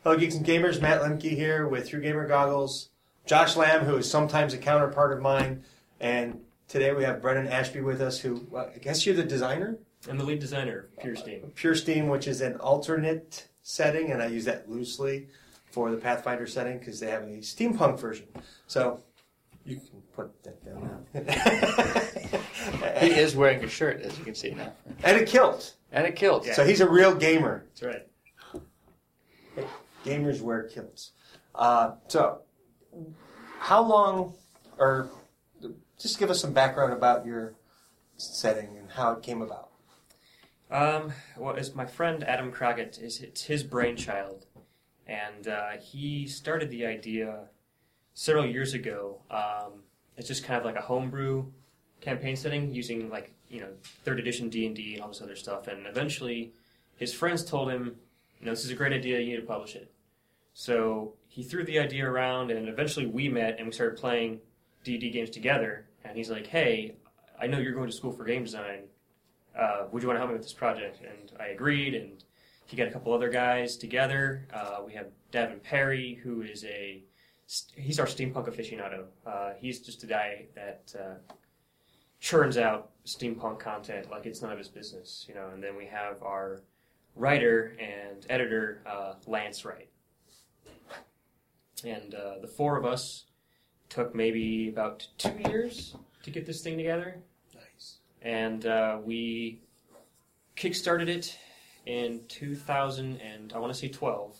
Hello, Geeks and Gamers. Matt Lemke here with Through Gamer Goggles. Josh Lamb, who is sometimes a counterpart of mine. And today we have Brennan Ashby with us, who, I guess you're the designer? I'm the lead designer of Pure Steam. Pure Steam, which is an alternate setting, and I use that loosely for the Pathfinder setting because they have a steampunk version. So you can put that down now. He is wearing a shirt, as you can see now. And a kilt. And a kilt. Yeah. So he's a real gamer. That's right. Gamers wear kilts. So, how long, or just give us some background about your setting and how it came about. Well, it's my friend Adam Crockett. It's his brainchild, and he started the idea several years ago. It's just kind of like a homebrew campaign setting using third edition D&D and all this other stuff. And eventually, his friends told him, this is a great idea. You need to publish it. So he threw the idea around, and eventually we met and we started playing D&D games together. And he's like, "Hey, I know you're going to school for game design. Would you want to help me with this project?" And I agreed, and he got a couple other guys together. We have Davin Perry, who is he's our steampunk aficionado. He's just a guy that churns out steampunk content like it's none of his business, And then we have our writer and editor, Lance Wright. And the four of us took maybe about 2 years to get this thing together. Nice. And we kickstarted it in 2012.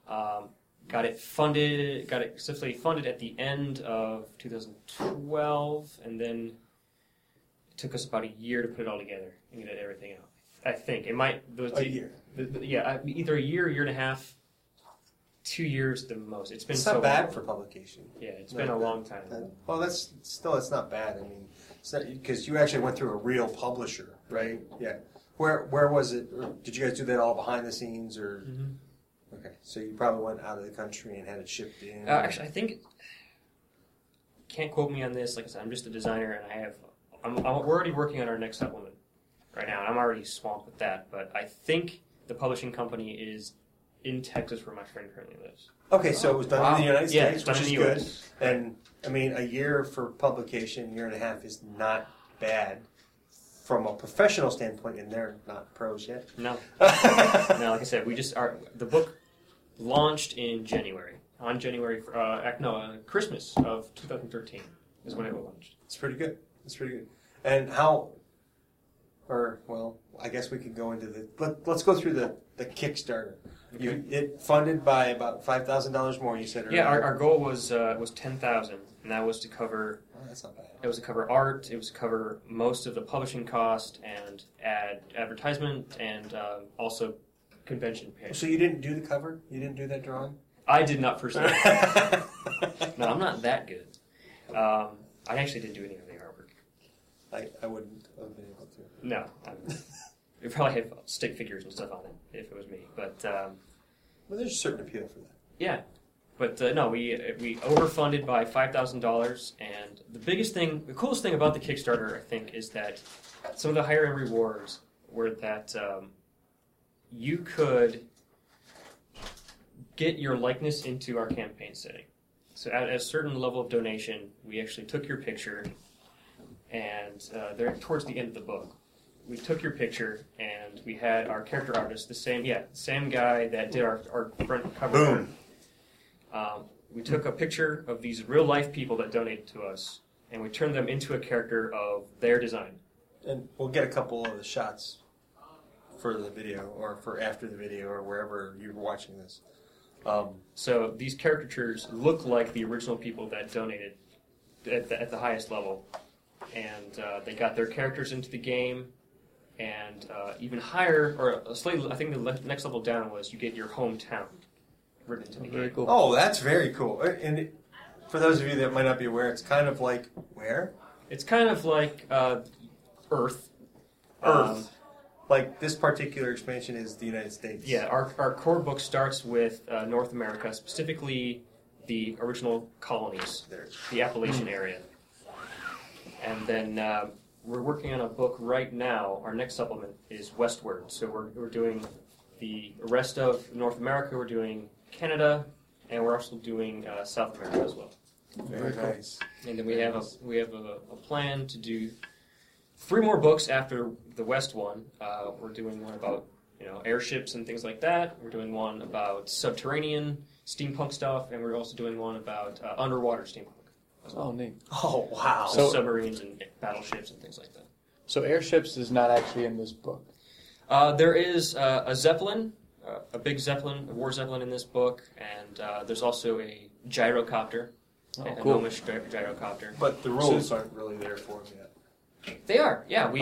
Got it successfully funded at the end of 2012, and then it took us about a year to put it all together and get everything out. I think it might a year. Either a year and a half, 2 years the most. It's been not bad for publication. Yeah, it's been a long time. Well, it's not bad. I mean, because you actually went through a real publisher, right? Yeah. Where was it? Or did you guys do that all behind the scenes, or? Mm-hmm. Okay, so you probably went out of the country and had it shipped in. Actually, I think. Can't quote me on this. Like I said, I'm just a designer, and we're already working on our next supplement right now, and I'm already swamped with that. But I think the publishing company is in Texas, where my friend currently lives. Okay, so it was done in the United States, which is good. US. And, I mean, a year for publication, year and a half is not bad from a professional standpoint, and they're not pros yet. No. No, like I said, the book launched in January. On January, Christmas of 2013 is when it launched. It's pretty good. And I guess we could go into let's go through the Kickstarter. Okay. It funded by about $5,000 more, you said earlier. Yeah, our goal was $10,000, and that was to cover. Oh, that's not bad. It was to cover art. It was to cover most of the publishing cost and advertisement, and also convention pay. So you didn't do the cover? You didn't do that drawing? I did not personally. No, I'm not that good. I actually didn't do any of the artwork. I wouldn't have been able to. No. It probably had stick figures and stuff on it if it was me. But well, there's a certain appeal for that. Yeah. But no, we overfunded by $5,000, and the coolest thing about the Kickstarter, I think, is that some of the higher end rewards were that you could get your likeness into our campaign setting. So at a certain level of donation, we actually took your picture, and there towards the end of the book, we took your picture, and we had our character artist, the same guy that did our front cover. Boom. We took a picture of these real-life people that donated to us, and we turned them into a character of their design. And we'll get a couple of the shots for the video, or for after the video, or wherever you're watching this. So these caricatures look like the original people that donated at the highest level, and they got their characters into the game, and even higher, or slightly, I think the next level down was you get your hometown written into the game. Very cool. Oh, that's very cool. And for those of you that might not be aware, it's kind of like where? It's kind of like Earth. Like this particular expansion is the United States. Yeah, our core book starts with North America, specifically the original colonies, the Appalachian area. And then we're working on a book right now. Our next supplement is Westward. So we're doing the rest of North America. We're doing Canada, and we're also doing South America as well. Very nice. And then we have a plan to do 3 more books after the West one. We're doing one about airships and things like that. We're doing one about subterranean steampunk stuff, and we're also doing one about underwater steampunk. Oh, neat. Oh, wow. So submarines and battleships and things like that. So airships is not actually in this book. There is a Zeppelin, a big Zeppelin, a war Zeppelin in this book, and there's also a gyrocopter, a cool. gnomish gyrocopter. But the rules aren't really there for them yet. They are, yeah. We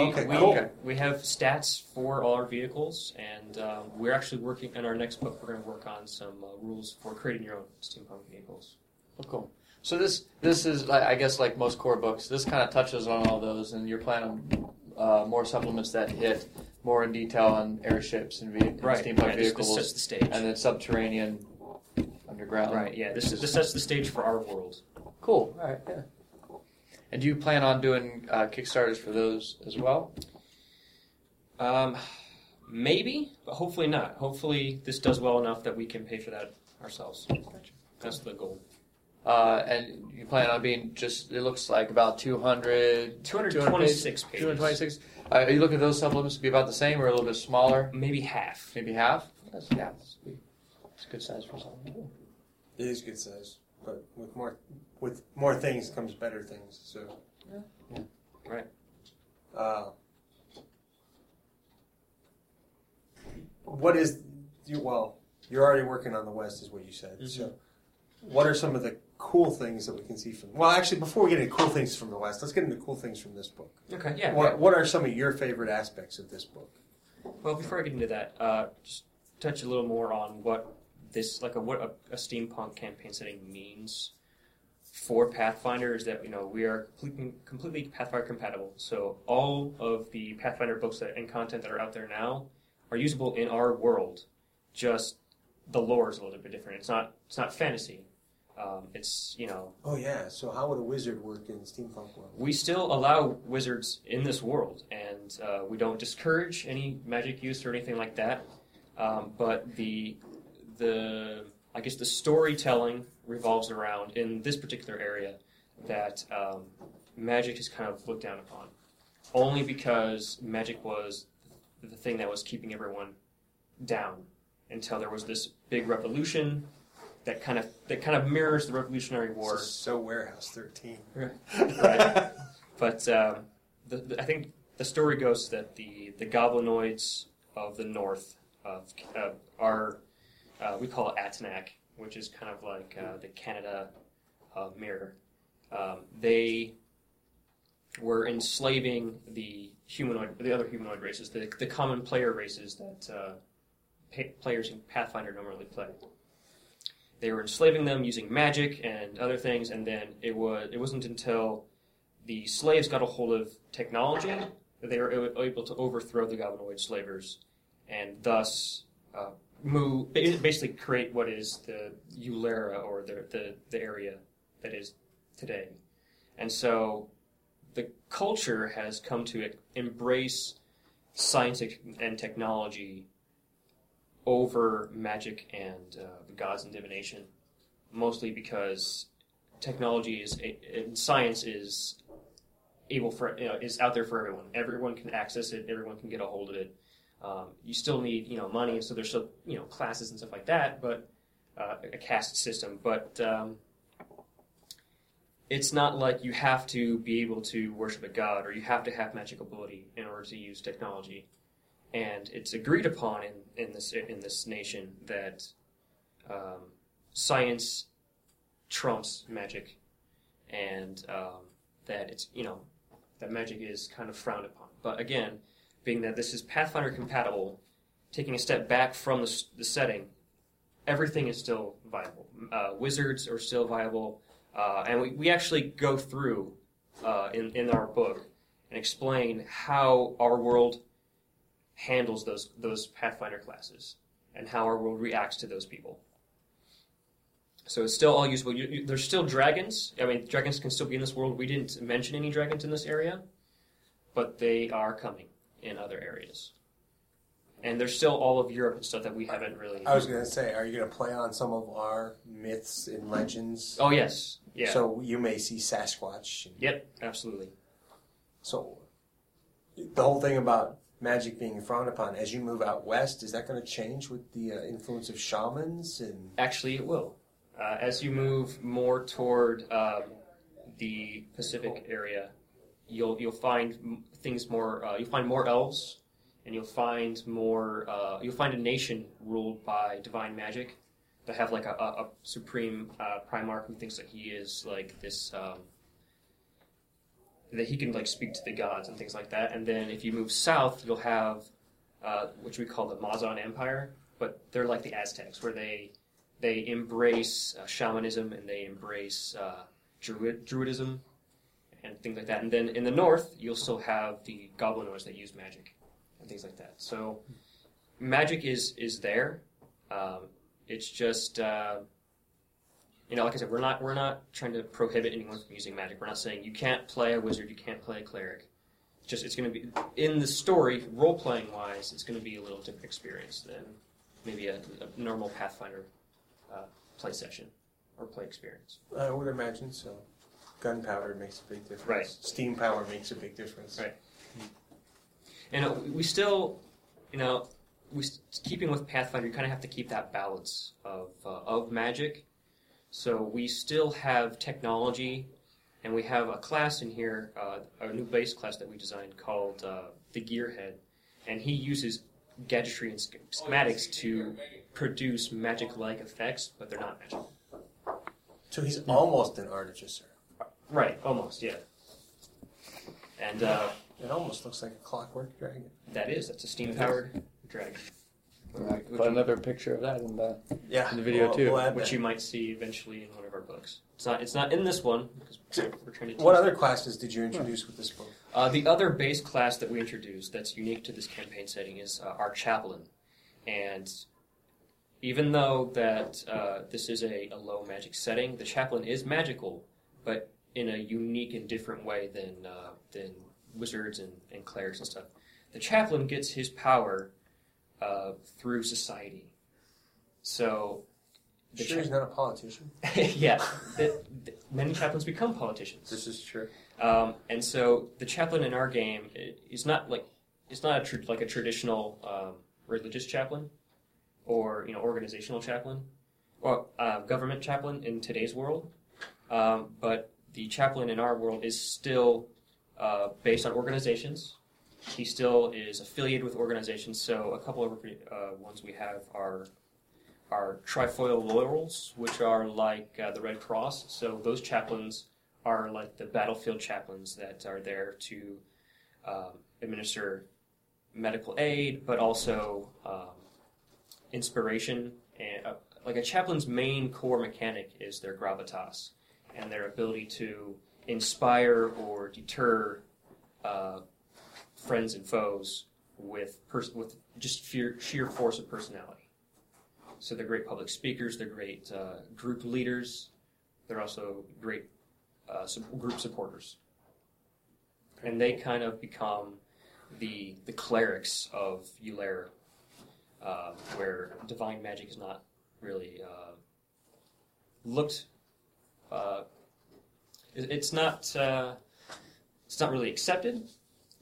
have stats for all our vehicles, and we're actually working in our next book. We're going to work on some rules for creating your own steampunk vehicles. Oh, cool. So this is, I guess, like most core books, this kind of touches on all those, and you're planning on more supplements that hit more in detail on airships and steampunk vehicles. This sets the stage. And then subterranean, underground. Right, yeah. This sets the stage for our world. Cool. All right, yeah. And do you plan on doing Kickstarters for those as well? Maybe, but hopefully not. Hopefully this does well enough that we can pay for that ourselves. Gotcha. That's the goal. And you plan on being it looks like about 226 pages. 226. Are you looking at those supplements to be about the same or a little bit smaller? Maybe half. Maybe half? That's a good size for something. It is good size, but with more things comes better things. So, Yeah. Right. What is you're already working on the West, is what you said. Mm-hmm. So, what are some of the cool things that we can see from? Well, actually, before we get into cool things from the West, let's get into cool things from this book. Okay. Yeah. What are some of your favorite aspects of this book? Well, before I get into that, just touch a little more on what what a steampunk campaign setting means for Pathfinder. Is that we are completely Pathfinder compatible. So all of the Pathfinder books and content that are out there now are usable in our world. Just the lore is a little bit different. It's not fantasy. It's Oh yeah. So how would a wizard work in steampunk world? We still allow wizards in this world, and we don't discourage any magic use or anything like that. But the storytelling revolves around, in this particular area, that magic is kind of looked down upon, only because magic was the thing that was keeping everyone down until there was this big revolution that kind of mirrors the Revolutionary War. So Warehouse 13. Right. But I think the story goes that the goblinoids of the north are we call it Atanak, which is kind of like the Canada mirror. They were enslaving the other humanoid races, the common player races that players in Pathfinder normally play. They were enslaving them using magic and other things, and then it wasn't until the slaves got a hold of technology that they were able to overthrow the goblinoid slavers, and thus basically create what is the Eulera, or the area that is today. And so the culture has come to embrace science and technology over magic and the gods and divination, mostly because technology and science is is out there for everyone. Everyone can access it. Everyone can get a hold of it. You still need money, and so there's still classes and stuff like that, but a caste system. But it's not like you have to be able to worship a god or you have to have magic ability in order to use technology. And it's agreed upon in this nation that science trumps magic, and that it's that magic is kind of frowned upon. But again, being that this is Pathfinder compatible, taking a step back from the setting, everything is still viable. Wizards are still viable, and we actually go through in our book and explain how our world handles those Pathfinder classes and how our world reacts to those people. So it's still all usable. There's still dragons. I mean, dragons can still be in this world. We didn't mention any dragons in this area, but they are coming in other areas. And there's still all of Europe and stuff that we haven't really... I was going to say, are you going to play on some of our myths and legends? Oh, yes. Yeah. So you may see Sasquatch. Yep, absolutely. So the whole thing about magic being frowned upon, as you move out west, is that going to change with the influence of shamans? And Actually, it will. As you move more toward the Pacific area, you'll find things more. You'll find more elves, and you'll find more. You'll find a nation ruled by divine magic. They have like a supreme Primarch who thinks that he is like this. That he can like speak to the gods and things like that. And then if you move south, you'll have which we call the Mazan Empire, but they're like the Aztecs, where they embrace shamanism and they embrace druidism and things like that. And then in the north, you'll still have the goblinoids that use magic and things like that. So magic is there. It's just like I said, we're not trying to prohibit anyone from using magic. We're not saying you can't play a wizard, you can't play a cleric. It's going to be in the story, role playing wise, it's going to be a little different experience than maybe a normal Pathfinder play session or play experience. I would imagine so. Gunpowder makes a big difference. Right. Steam power makes a big difference. Right. And we still, keeping with Pathfinder, you kind of have to keep that balance of magic. So we still have technology, and we have a class in here, a new base class that we designed called the Gearhead, and he uses gadgetry and schematics to produce magic-like effects, but they're not magic. So he's almost an artificer. Right, almost, yeah. And it almost looks like a clockwork dragon. That's a steam-powered dragon. Put another picture of that in the video too, which you might see eventually in one of our books. It's not in this one because we're trying to. What other classes did you introduce with this book? The other base class that we introduced that's unique to this campaign setting is our chaplain, and even though that this is a low magic setting, the chaplain is magical, but in a unique and different way than wizards and clerics and stuff. The chaplain gets his power through society. So, he's not a politician. Yeah, many chaplains become politicians. This is true. And so the chaplain in our game is not like a traditional religious chaplain or organizational chaplain or government chaplain in today's world. But the chaplain in our world is still based on organizations. He still is affiliated with organizations. So a couple of ones we have are trifoil laurels, which are like the Red Cross. So those chaplains are like the battlefield chaplains that are there to administer medical aid, but also inspiration. And like a chaplain's main core mechanic is their gravitas and their ability to inspire or deter friends and foes with just sheer force of personality. So they're great public speakers, they're great group leaders, they're also great group supporters. And they kind of become the clerics of Eulera, where divine magic is not really looked. It's not really accepted.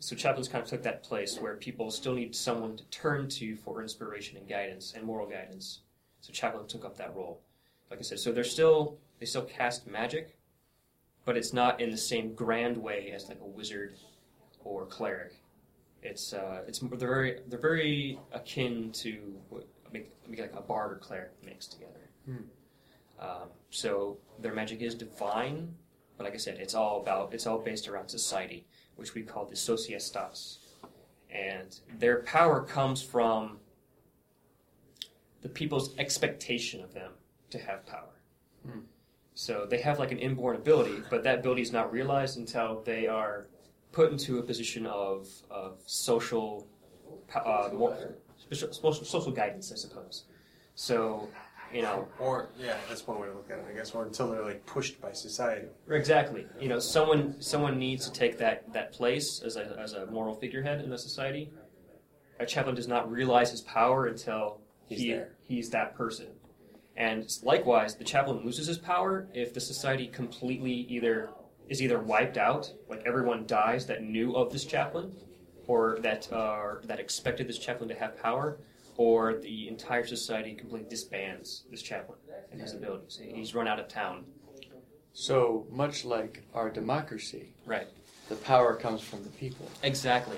So chaplains kind of took that place where people still need someone to turn to for inspiration and guidance and moral guidance. So chaplain took up that role. Like I said, so they still cast magic, but it's not in the same grand way as like a wizard or cleric. They're very akin to what like a bard or cleric mixed together. So their magic is divine, but like I said, it's all based around society, which we call the societas. And their power comes from the people's expectation of them to have power. So they have like an inborn ability, but that ability is not realized until they are put into a position of social social guidance, I suppose. So, Or, that's one way to look at it, I guess, or until they're like pushed by society. Exactly. Someone needs to take that place as a moral figurehead in the society, a chaplain does not realize his power until he's that person. And likewise, the chaplain loses his power if the society completely is either wiped out, like everyone dies that knew of this chaplain, or that expected this chaplain to have power, or the entire society completely disbands this chaplain and his abilities. He's run out of town. So much like our democracy, right? The power comes from the people. Exactly.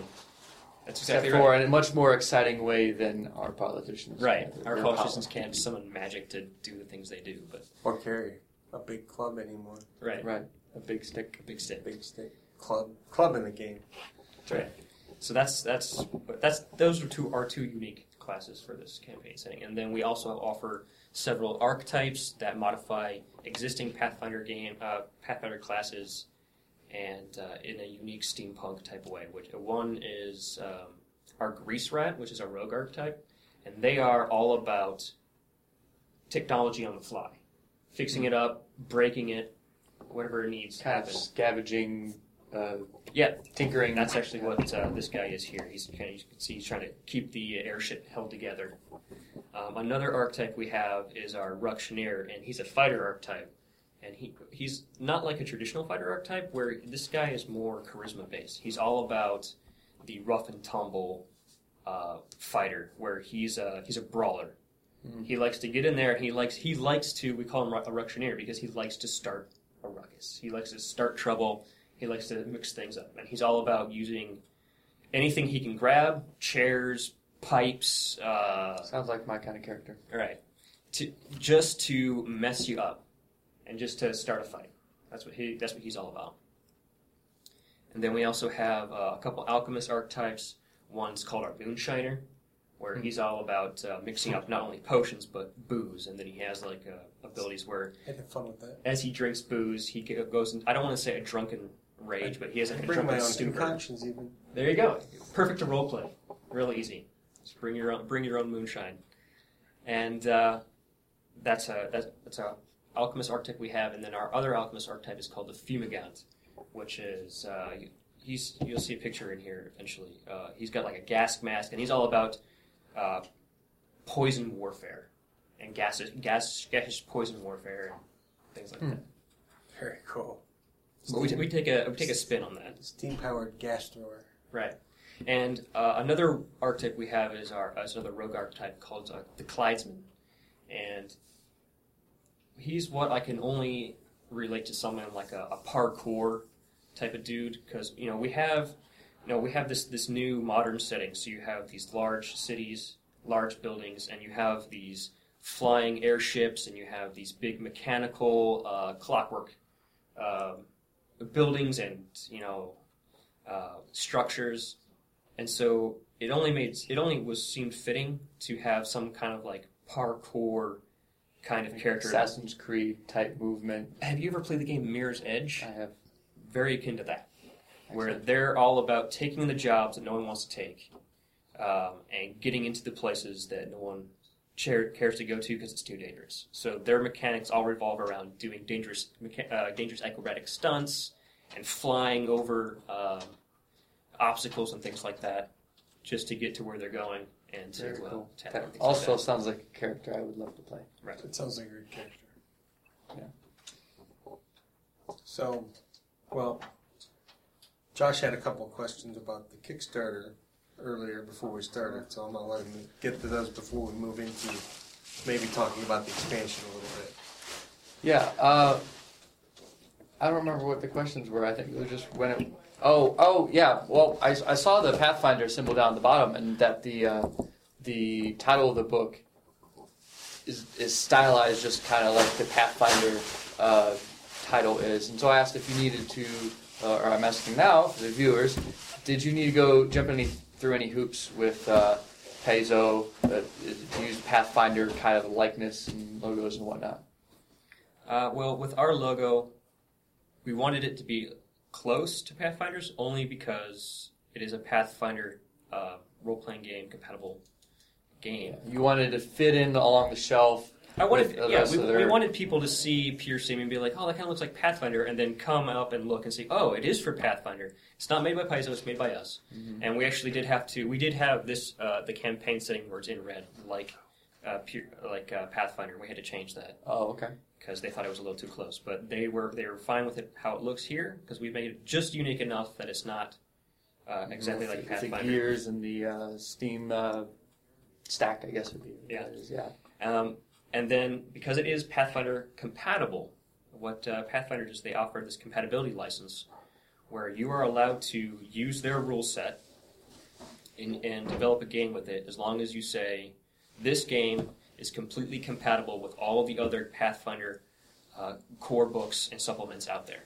That's exactly Except for right. in a much more exciting way than our politicians. Right. Our politicians can't summon magic to do the things they do, but or carry a big club anymore. Right. Right. A big stick. A big stick. Big stick. Club in the game. Right. So those are our two unique classes for this campaign setting, and then we also offer several archetypes that modify existing Pathfinder classes, and in a unique steampunk type of way. Which one is our Grease Rat, which is a rogue archetype, and they are all about technology on the fly, fixing it up, breaking it, whatever it needs to happen. Scavenging. Tinkering. That's actually what this guy is here. You can see he's trying to keep the airship held together. Another archetype we have is our Ructioneer, and he's a fighter archetype. And he's not like a traditional fighter archetype, where this guy is more charisma based. He's all about the rough and tumble fighter, where he's a brawler. Mm-hmm. He likes to get in there, and he likes to. We call him a Ructioneer because he likes to start a ruckus. He likes to start trouble. He likes to mix things up, and he's all about using anything he can grab: chairs, pipes. Sounds like my kind of character. Right. Just to mess you up, and just to start a fight. That's what he's all about. And then we also have a couple alchemist archetypes. One's called our Moonshiner, where he's all about mixing up not only potions but booze, and then he has like abilities where I had fun with that. As he drinks booze, he goes in. I don't want to say a drunken rage, but he has like a bring drunken my own stupor. concoctions even. There you go. Perfect to role play. Real easy. Just bring your own moonshine, and that's a alchemist archetype we have, and then our other alchemist archetype is called the Fumigant, which is you'll see a picture in here eventually. He's got like a gas mask, and he's all about poison warfare and gaseous poison warfare and things like that. Very cool. But we take a spin on that. Steam-powered gas thrower. Right. And another archetype we have is another rogue archetype called the Clydesman. And he's what I can only relate to someone like a parkour type of dude, because we have this new modern setting. So you have these large cities, large buildings, and you have these flying airships, and you have these big mechanical clockwork buildings and structures, and so it only seemed fitting to have some kind of like parkour kind of character. Assassin's Creed type movement. Have you ever played the game Mirror's Edge? I have. Very akin to that, where they're all about taking the jobs that no one wants to take, and getting into the places that no one cares to go to because it's too dangerous. So their mechanics all revolve around doing dangerous acrobatic stunts and flying over obstacles and things like that, just to get to where they're going and to cool. that also sounds like a character I would love to play. Right. It sounds like a great character. Yeah. So, Josh had a couple of questions about the Kickstarter earlier before we started, so I'm going to let him get to those before we move into maybe talking about the expansion a little bit. Yeah, I don't remember what the questions were. I think it was just when it... Oh, yeah. Well, I saw the Pathfinder symbol down at the bottom, and that the title of the book is stylized just kind of like the Pathfinder title is. And so I asked if you needed to, or I'm asking now for the viewers, did you need to go jump through any hoops with Paizo to use Pathfinder kind of likeness and logos and whatnot? Well, with our logo, we wanted it to be close to Pathfinder's only because it is a Pathfinder role-playing game compatible game. You wanted to fit in along the shelf I wanted, we wanted people to see Pure Steam and be like, oh, that kind of looks like Pathfinder, and then come up and look and see, oh, it is for Pathfinder. It's not made by Paizo, it's made by us. Mm-hmm. And we actually did have this, the campaign setting where it's in red, like Pathfinder. We had to change that. Oh, okay. Because they thought it was a little too close. But they were fine with it, how it looks here, because we made it just unique enough that it's not exactly like Pathfinder. The gears and the Steam stack, I guess would be. Yeah. Yeah. And then, because it is Pathfinder compatible, what Pathfinder does, they offer this compatibility license where you are allowed to use their rule set and develop a game with it as long as you say, this game is completely compatible with all the other Pathfinder core books and supplements out there.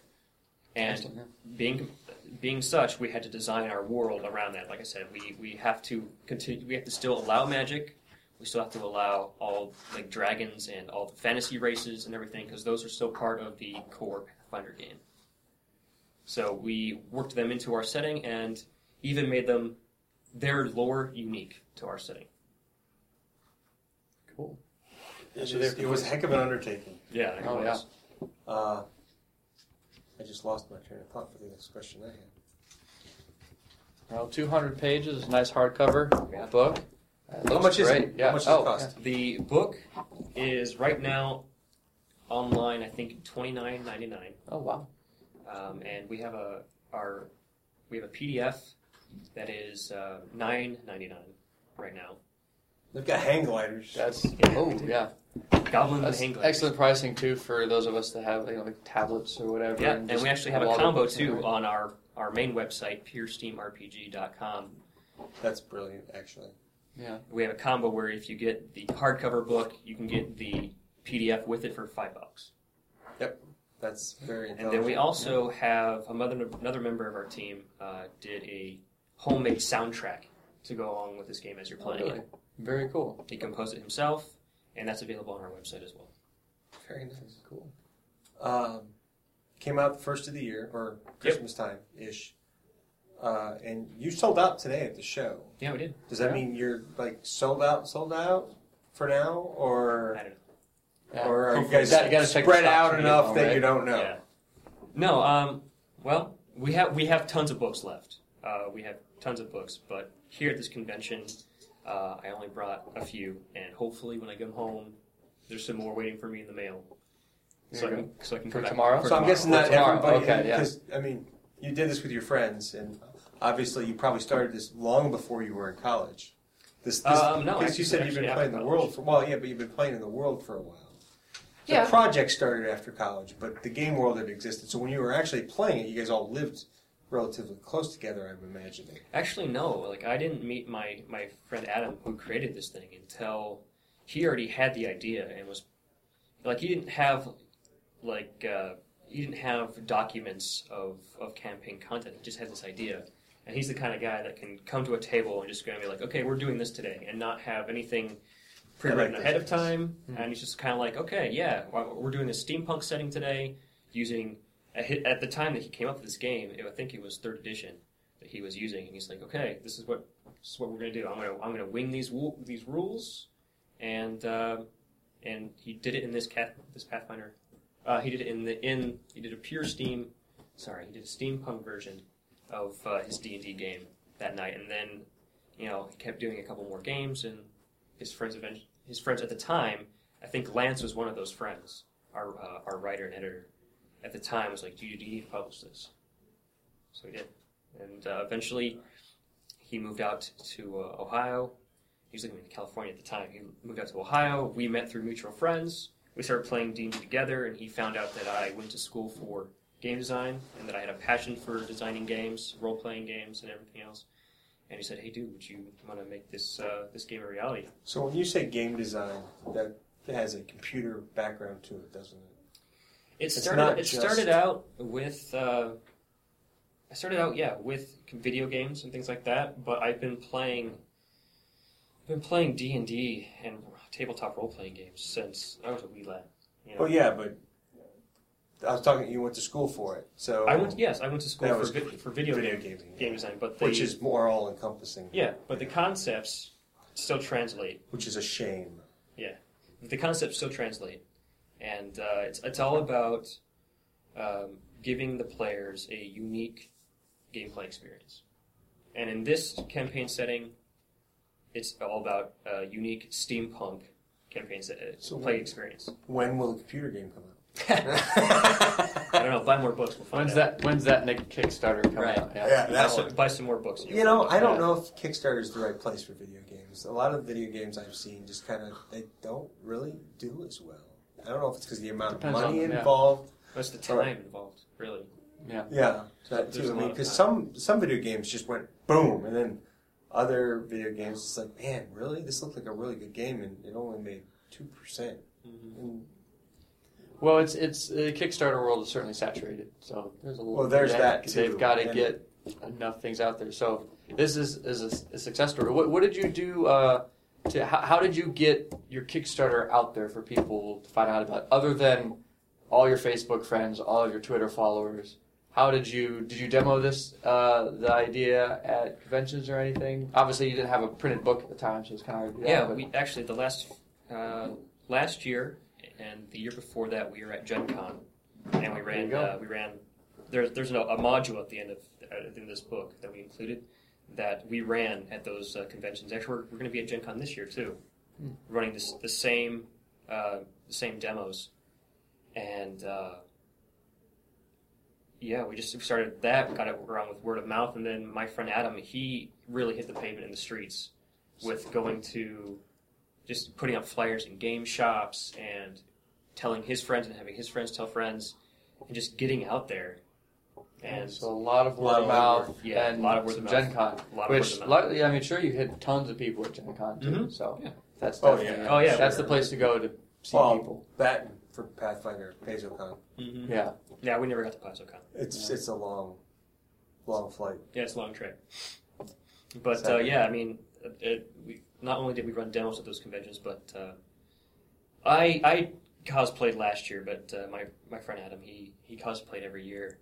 And being such, we had to design our world around that. Like I said, we have to continue. We have to still allow magic. We still have to allow all like dragons and all the fantasy races and everything because those are still part of the core Pathfinder game. So we worked them into our setting and even made them their lore unique to our setting. Cool. It was a heck of an undertaking. Yeah. It was. Yeah. I just lost my train of thought for the next question I had. Well, 200 pages, nice hardcover book. How much is it? Yeah. How much does it cost? Yeah. The book is right now online, I think $29.99. Oh wow! And we have a PDF that is $9.99 right now. They've got hang gliders. Yeah. Goblin That's hang gliders. Excellent pricing too for those of us that have like tablets or whatever. Yeah, and we actually have a combo too on our main website, puresteamrpg.com. That's brilliant, actually. Yeah. We have a combo where if you get the hardcover book, you can get the PDF with it for $5. Yep, that's very intelligent. And then we also have another member of our team did a homemade soundtrack to go along with this game as you're playing it. Very cool. He composed it himself, and that's available on our website as well. Very nice. Cool. Came out the first of the year, or Christmas time-ish. And you sold out today at the show. Yeah, we did. Does that mean you're like sold out for now, or I don't know. Yeah. Or are you guys spread out enough that you don't know? Yeah. No. Well, we have tons of books left. We have tons of books, but here at this convention, I only brought a few, and hopefully when I come home, there's some more waiting for me in the mail. So I can for come tomorrow. Back. So I'm guessing not everybody. Okay, yeah. Because I mean, you did this with your friends, and obviously you probably started this long before you were in college. No, because you said you've been playing the world for but you've been playing in the world for a while. Yeah. The project started after college, but the game world had existed. So when you were actually playing it, you guys all lived relatively close together, I'm imagining. Actually, no. Like, I didn't meet my friend Adam, who created this thing, until he already had the idea and was like, he didn't have documents of campaign content. He just had this idea, and he's the kind of guy that can come to a table and just gonna be like, okay, we're doing this today, and not have anything pre-written ahead of time. Mm-hmm. And he's just kind of like, okay, yeah, we're doing a steampunk setting today, using. At the time that he came up with this game, I think it was 3rd edition that he was using, and he's like, "Okay, this is what we're going to do. I'm going to wing these rules," and he did it in this Pathfinder. He did it he did a pure Steam. Sorry, he did a steampunk version of his D&D game that night, and then he kept doing a couple more games, and his friends at the time, I think Lance was one of those friends, our writer and editor. At the time, was like, do you need to publish this? So he did. And eventually, he moved out to Ohio. He was living in California at the time. He moved out to Ohio. We met through mutual friends. We started playing D&D together, and he found out that I went to school for game design and that I had a passion for designing games, role-playing games, and everything else. And he said, hey, dude, would you want to make this game a reality? So when you say game design, that has a computer background to it, doesn't it? It started out with video games and things like that, but I've been playing D&D and tabletop role playing games since I was a wee lad. Oh yeah, but I was talking. You went to school for it, so I went to school for video game design, but which is more all encompassing. Yeah, but the concepts still translate. Which is a shame. Yeah. the concepts still translate, and it's all about giving the players a unique gameplay experience. And in this campaign setting, it's all about a unique steampunk campaign play experience. When will the computer game come out? I don't know. Buy more books. We'll find out. When's that Kickstarter coming out? Yeah, buy some more books. You know, I don't know if Kickstarter is the right place for video games. A lot of video games I've seen just kind of, they don't really do as well. I don't know if it's because the amount of money involved. What's the time involved, really? Yeah, that too. I mean, because some video games just went boom, and then other video games, it's like, man, really? This looked like a really good game, and it only made 2%. Mm-hmm. Well, it's the Kickstarter world is certainly saturated, so there's a little. Well, there's that too. They've got to get enough things out there. So this is a success story. What did you do? How did you get your Kickstarter out there for people to find out about? Other than all your Facebook friends, all of your Twitter followers, how did you demo this the idea at conventions or anything? Obviously, you didn't have a printed book at the time, so it's kind of hard to do. Yeah, we actually the last year. And the year before that, we were at Gen Con, and we ran. There's a module at the end of this book that we included that we ran at those conventions. Actually, we're going to be at Gen Con this year too, running the same demos, and we just started that. Got it around with word of mouth, and then my friend Adam, he really hit the pavement in the streets with going to. Just putting up flyers in game shops and telling his friends and having his friends tell friends and just getting out there. And so a lot of word of mouth and a lot of word of mouth. Gen Con. Which, luckily, I mean, sure you hit tons of people at Gen Con too. Mm-hmm. So that's definitely that's the place to go to see people. That for Pathfinder, PaizoCon. Mm-hmm. Yeah, we never got to PaizoCon. It's a long flight. Yeah, it's a long trip. But I mean, we not only did we run demos at those conventions, but I cosplayed last year. But my friend Adam, he cosplayed every year,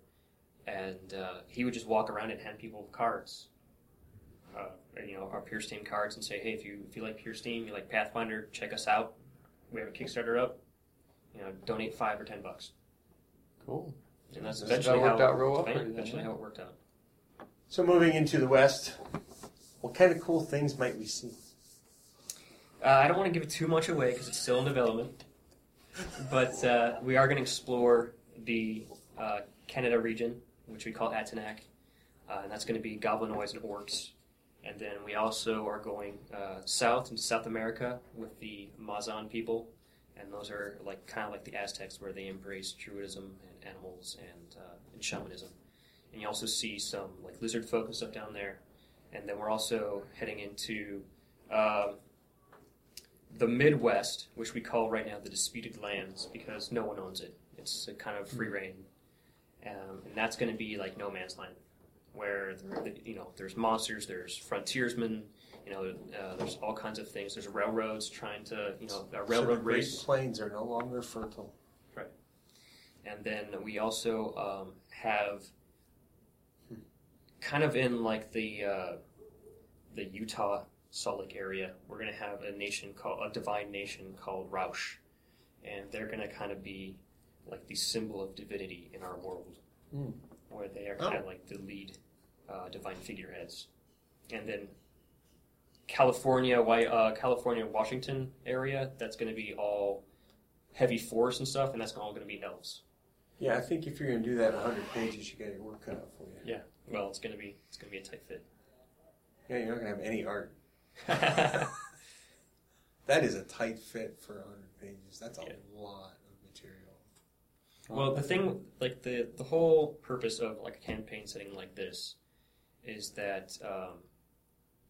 and he would just walk around and hand people cards, our Pure Steam cards, and say, hey, if you like Pure Steam, you like Pathfinder, check us out. We have a Kickstarter up. Donate $5 or $10. Cool. And that's eventually how it worked out. So moving into the West, what kind of cool things might we see? I don't want to give it too much away because it's still in development, but we are going to explore the Canada region, which we call Atanak, and that's going to be goblinoids and orcs. And then we also are going south into South America with the Mazan people, and those are kind of like the Aztecs, where they embrace druidism and animals and shamanism. And you also see some lizard folk and stuff down there. And then we're also heading into the Midwest, which we call right now the Disputed Lands, because no one owns it. It's a kind of free reign. And that's going to be like no man's land, where there's monsters, there's frontiersmen, there's all kinds of things. There's railroads trying to, a railroad race. Great Plains are no longer fertile. Right. And then we also have kind of in the Utah Salt Lake area, we're going to have a divine nation called Rausch, and they're going to kind of be like the symbol of divinity in our world, where they are kind of like the lead divine figureheads. And then California, Washington area, that's going to be all heavy forest and stuff, and that's all going to be elves. Yeah, I think if you're going to do that 100 pages, you got your work cut out for you. Yeah, well, it's going to be a tight fit. Yeah, you're not going to have any art. That is a tight fit for 100 pages. That's a lot of material. Well, the thing, the whole purpose of a campaign setting like this is that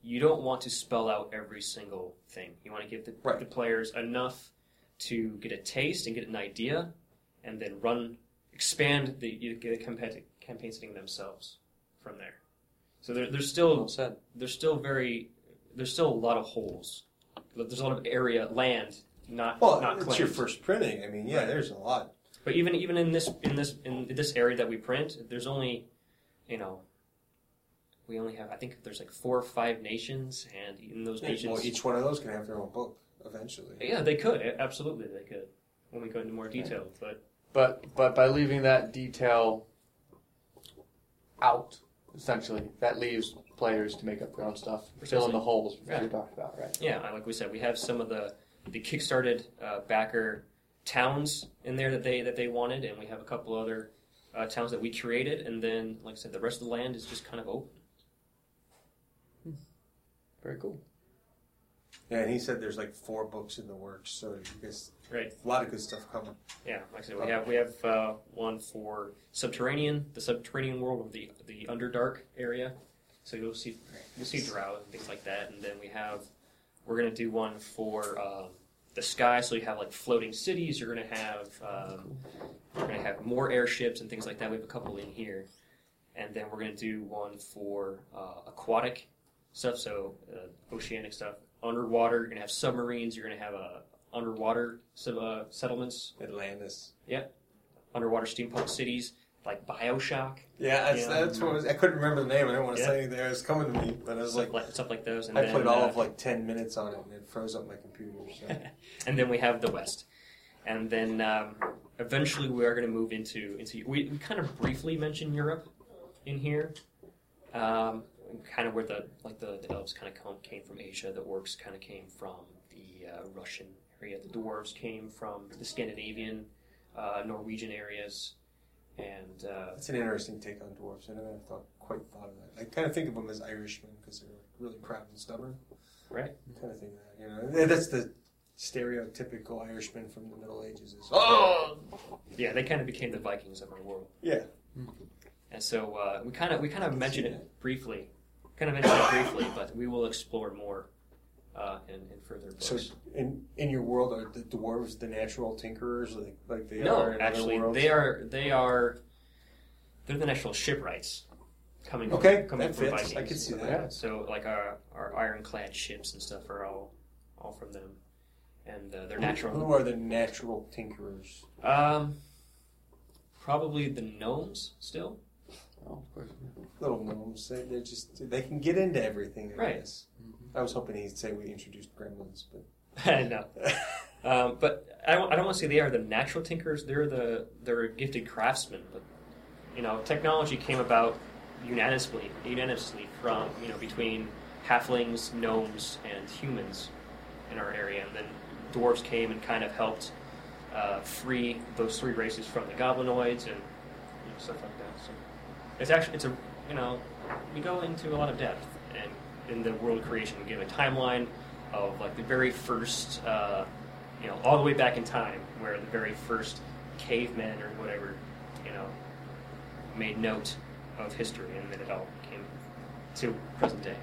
you don't want to spell out every single thing. You want to give the players enough to get a taste and get an idea, and then expand the campaign setting themselves from there. So there's still a lot of holes. There's a lot of land not claimed. It's your first printing. I mean, there's a lot. But even in this area that we print, there's only, we only have, I think there's 4 or 5 nations, and in those nations, each one of those can have their own book. eventually. Yeah, they could. Absolutely, they could. When we go into more detail, But by leaving that detail out, essentially, that leaves players to make up their own stuff, fill in the holes Yeah. you talked about, right? Yeah, like we said, we have some of the kickstarted backer towns in there that they wanted, and we have a couple other towns that we curated, and then, like I said, the rest of the land is just kind of open. Very cool. Yeah, and he said there's like 4 books in the works, so you guys, Right. a lot of good stuff coming. Yeah, like I said, we have one for the subterranean world, or the Underdark area. So you'll see drought and things like that, and then we're gonna do one for the sky. So you have like floating cities. You're gonna have more airships and things like that. We have a couple in here, and then we're gonna do one for aquatic stuff. So oceanic stuff, underwater. You're gonna have submarines. You're gonna have underwater settlements. Atlantis. Yeah, underwater steampunk cities like BioShock. Yeah, that's what I couldn't remember the name. I didn't want to say anything. It was coming to me, but I was stuff like those. And I played all of like 10 minutes on it, and it froze up my computer. So. And then we have the West, and then eventually we are going to move into. We kind of briefly mentioned Europe in here, kind of where the elves kind of came from Asia, the orcs kind of came from the Russian area, the dwarves came from the Scandinavian, Norwegian areas. And that's an interesting take on dwarves. I never quite thought of that. I kind of think of them as Irishmen because they're really proud and stubborn. Right. I kind of think that, that's the stereotypical Irishman from the Middle Ages. Oh, yeah, they kind of became the Vikings of our world. Yeah. And so we kind of mentioned it briefly, but we will explore more in further books. So in your world, are the dwarves the natural tinkerers like they no, are in actually, other worlds? they're the natural shipwrights coming that from fits. Vikings. I could see that. Yeah. So like our ironclad ships and stuff are all from them, and they're natural. Who are the natural tinkerers? Probably the gnomes still. Oh, of course. Little gnomes. They can get into everything. I Right. guess. I was hoping he'd say we introduced gremlins, but No. But I don't want to say they are the natural tinkers. They're gifted craftsmen. But technology came about unanimously from between halflings, gnomes, and humans in our area, and then dwarves came and kind of helped free those 3 races from the goblinoids and stuff like that. So it's we go into a lot of depth and in the world creation. We give a timeline of like the very first, all the way back in time, where the very first cavemen or whatever, made note of history, and then it all came to present day.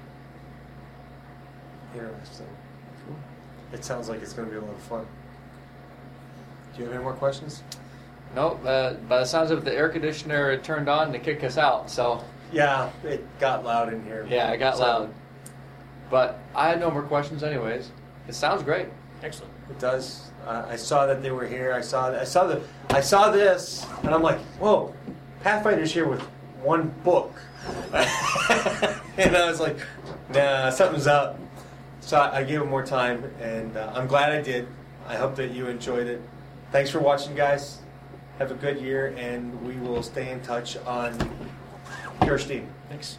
interesting. Cool. It sounds like it's going to be a lot of fun. Do you have any more questions? No, by the sounds of it, the air conditioner turned on to kick us out, so... Yeah, it got loud in here. Yeah, it got loud. But I had no more questions anyways. It sounds great. Excellent. It does. I saw that they were here. I saw this, and I'm like, whoa, Pathfinder's here with 1 book. And I was like, nah, something's up. So I gave him more time, and I'm glad I did. I hope that you enjoyed it. Thanks for watching, guys. Have a good year, and we will stay in touch on Pure Steam. Thanks.